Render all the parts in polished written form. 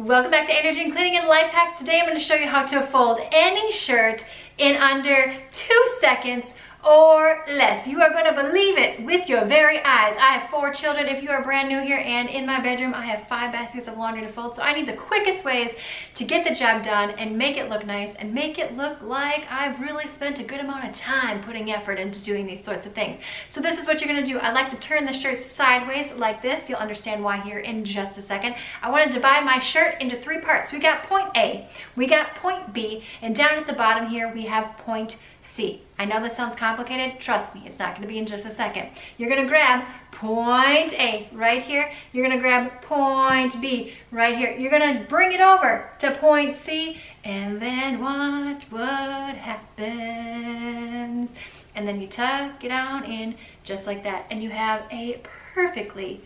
Welcome back to Energy and Cleaning and Life Hacks. Today I'm going to show you how to fold any shirt in under 2 seconds or less. You are going to believe it with your very eyes. I have 4 children if you are brand new here, and in my bedroom I have 5 baskets of laundry to fold. So I need the quickest ways to get the job done and make it look nice and make it look like I've really spent a good amount of time putting effort into doing these sorts of things. So this is what you're going to do. I like to turn the shirt sideways like this. You'll understand why here in just a second. I want to divide my shirt into 3 parts. We got point A, we got point B, and down at the bottom here we have point C. I know this sounds complicated. Trust me, it's not going to be in just a second. You're going to grab point A right here. You're going to grab point B right here. You're going to bring it over to point C, and then watch what happens. And then you tuck it on in just like that, and you have a perfectly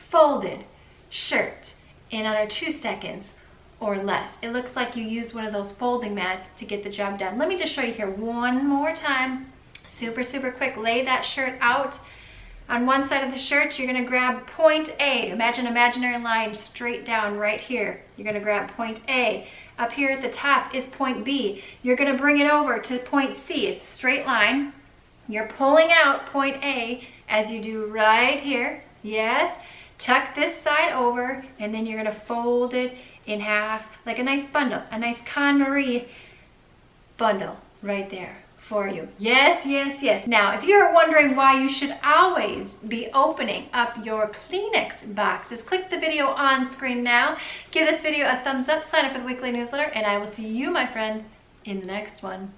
folded shirt in under 2 seconds or less. It looks like you used one of those folding mats to get the job done. Let me just show you here one more time. Super quick. Lay that shirt out. On one side of the shirt, you're gonna grab point A. Imagine an imaginary line straight down right here. You're gonna grab point A. Up here at the top is point B. You're gonna bring it over to point C. It's a straight line. You're pulling out point A as you do right here. Yes. Tuck this side over, and then you're gonna fold it in half like a nice bundle, a nice KonMari bundle right there for you. Yes. Now, if you're wondering why you should always be opening up your Kleenex boxes, click the video on screen now. Give this video a thumbs up, sign up for the weekly newsletter, and I will see you, my friend, in the next one.